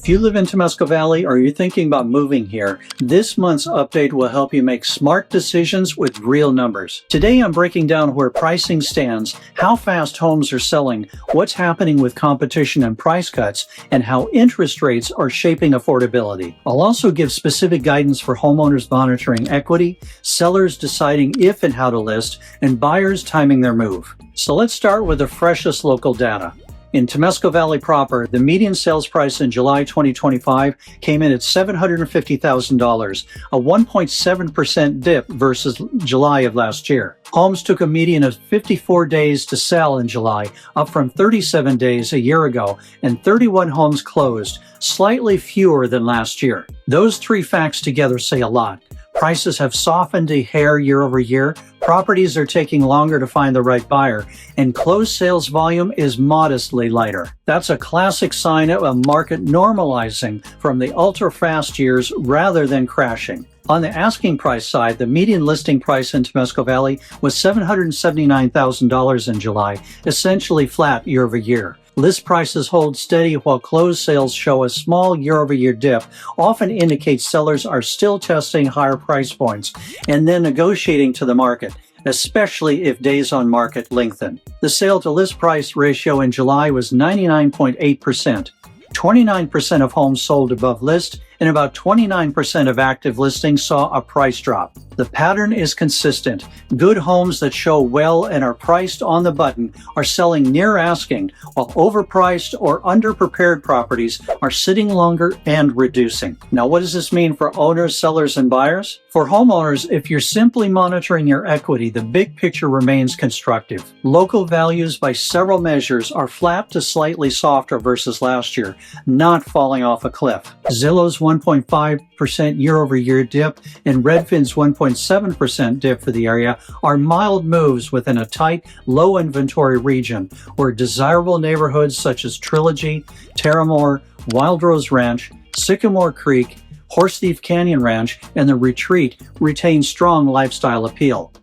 If you live in Temescal Valley or you're thinking about moving here, this month's update will help you make smart decisions with real numbers. Today I'm breaking down where pricing stands, how fast homes are selling, what's happening with competition and price cuts, and how interest rates are shaping affordability. I'll also give specific guidance for homeowners monitoring equity, sellers deciding if and how to list, and buyers timing their move. So let's start with the freshest local data. In Temescal Valley proper, the median sales price in July 2025 came in at $750,000, a 1.7% dip versus July of last year. Homes took a median of 54 days to sell in July, up from 37 days a year ago, and 31 homes closed, slightly fewer than last year. Those three facts together say a lot. Prices have softened a hair year over year, properties are taking longer to find the right buyer, and closed sales volume is modestly lighter. That's a classic sign of a market normalizing from the ultra-fast years rather than crashing. On the asking price side, the median listing price in Temescal Valley was $779,000 in July, essentially flat year over year. List prices hold steady while closed sales show a small year-over-year dip, often indicates sellers are still testing higher price points and then negotiating to the market, especially if days on market lengthen. The sale to list price ratio in July was 99.8%. 29% of homes sold above list, and about 29% of active listings saw a price drop. The pattern is consistent. Good homes that show well and are priced on the button are selling near asking, while overpriced or underprepared properties are sitting longer and reducing. Now, what does this mean for owners, sellers, and buyers? For homeowners, if you're simply monitoring your equity, the big picture remains constructive. Local values by several measures are flat to slightly softer versus last year, not falling off a cliff. Zillow's 1.5% year-over-year dip and Redfin's 1.7% dip for the area are mild moves within a tight, low-inventory region where desirable neighborhoods such as Trilogy, Terramore, Wild Rose Ranch, Sycamore Creek, Horse Thief Canyon Ranch, and The Retreat retain strong lifestyle appeal.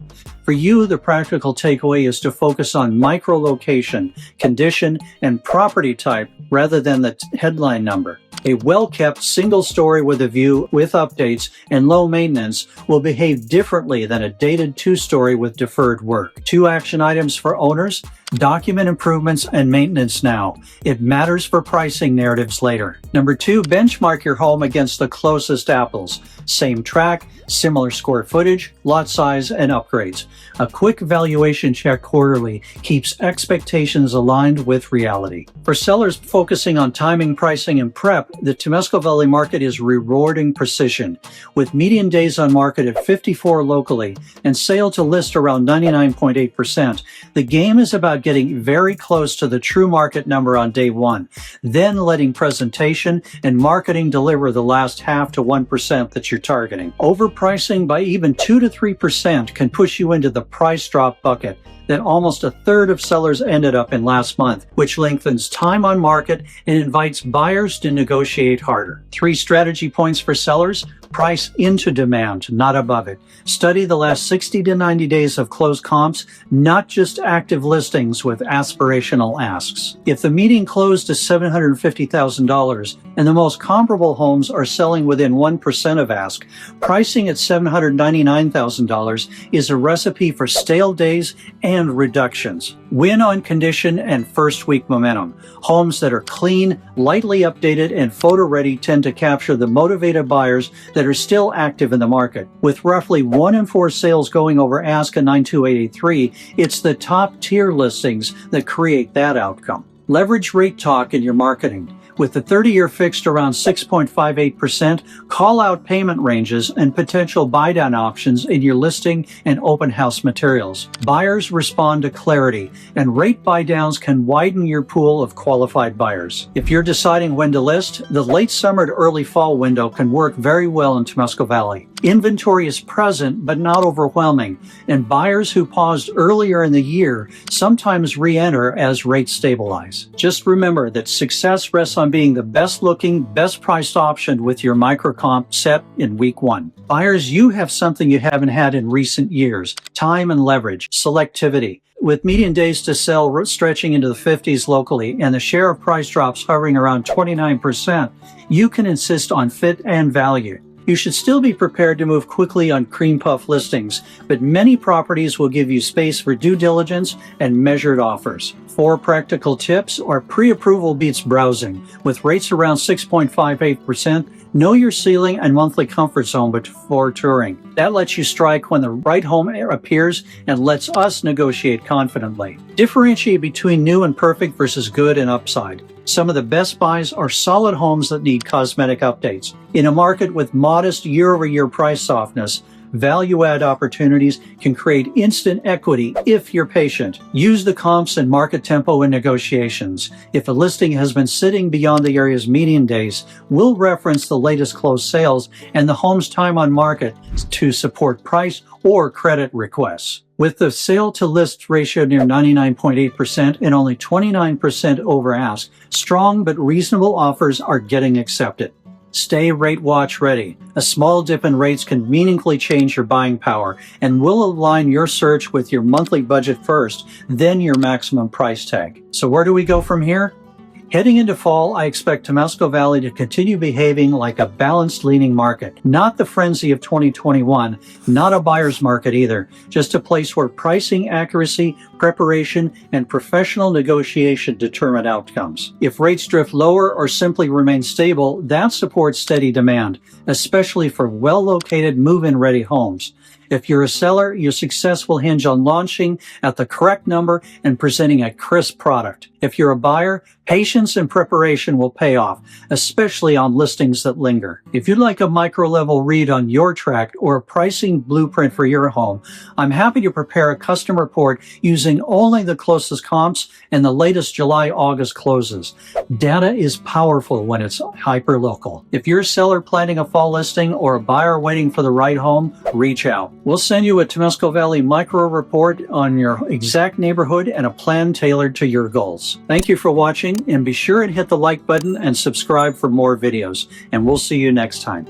For you, the practical takeaway is to focus on micro-location, condition, and property type rather than the headline number. A well-kept single story with a view with updates and low maintenance will behave differently than a dated two-story with deferred work. 2 action items for owners: document improvements and maintenance now. It matters for pricing narratives later. Number 2, benchmark your home against the closest apples. Same track, similar square footage, lot size, and upgrades. A quick valuation check quarterly keeps expectations aligned with reality. For sellers focusing on timing, pricing, and prep, the Temescal Valley Market is rewarding precision. With median days on market at 54 locally and sale to list around 99.8%, the game is about getting very close to the true market number on day one, then letting presentation and marketing deliver the last 0.5 to 1% that you're targeting. Overpricing by even 2 to 3% can push you into the price drop bucket that almost a third of sellers ended up in last month, which lengthens time on market and invites buyers to negotiate harder. 3 strategy points for sellers: price into demand, not above it. Study the last 60 to 90 days of closed comps, not just active listings with aspirational asks. If the median closed to $750,000 and the most comparable homes are selling within 1% of ask, pricing at $799,000 is a recipe for stale days and reductions. Win on condition and first week momentum. Homes that are clean, lightly updated, and photo ready tend to capture the motivated buyers that are still active in the market. With roughly 1 in 4 sales going over ask and 92883, it's the top tier listings that create that outcome. Leverage rate talk in your marketing. With the 30-year fixed around 6.58%, call out payment ranges and potential buy-down options in your listing and open house materials. Buyers respond to clarity, and rate buy-downs can widen your pool of qualified buyers. If you're deciding when to list, the late summer to early fall window can work very well in Temescal Valley. Inventory is present but not overwhelming, and buyers who paused earlier in the year sometimes re-enter as rates stabilize. Just remember that success rests on being the best looking, best priced option with your microcomp set in week 1. Buyers, you have something you haven't had in recent years: time and leverage, selectivity, With median days to sell stretching into the 50s locally and the share of price drops hovering around 29%, you can insist on fit and value. You should still be prepared to move quickly on cream puff listings, but many properties will give you space for due diligence and measured offers. 4 practical tips are pre-approval beats browsing. With rates around 6.58%, know your ceiling and monthly comfort zone before touring. That lets you strike when the right home appears and lets us negotiate confidently. Differentiate between new and perfect versus good and upside. Some of the best buys are solid homes that need cosmetic updates. In a market with modest year-over-year price softness, value-add opportunities can create instant equity if you're patient. Use the comps and market tempo in negotiations. If a listing has been sitting beyond the area's median days, we'll reference the latest closed sales and the home's time on market to support price or credit requests. With the sale-to-list ratio near 99.8% and only 29% over ask, strong but reasonable offers are getting accepted. Stay rate watch ready. A small dip in rates can meaningfully change your buying power and will align your search with your monthly budget first, then your maximum price tag. So where do we go from here? Heading into fall, I expect Temescal Valley to continue behaving like a balanced leaning market. Not the frenzy of 2021, not a buyer's market either, just a place where pricing accuracy, preparation, and professional negotiation determine outcomes. If rates drift lower or simply remain stable, that supports steady demand, especially for well-located move-in ready homes. If you're a seller, your success will hinge on launching at the correct number and presenting a crisp product. If you're a buyer, patience and preparation will pay off, especially on listings that linger. If you'd like a micro-level read on your tract or a pricing blueprint for your home, I'm happy to prepare a custom report using only the closest comps and the latest July-August closes. Data is powerful when it's hyper-local. If you're a seller planning a fall listing or a buyer waiting for the right home, reach out. We'll send you a Temescal Valley micro report on your exact neighborhood and a plan tailored to your goals. Thank you for watching, and be sure and hit the like button and subscribe for more videos, and we'll see you next time.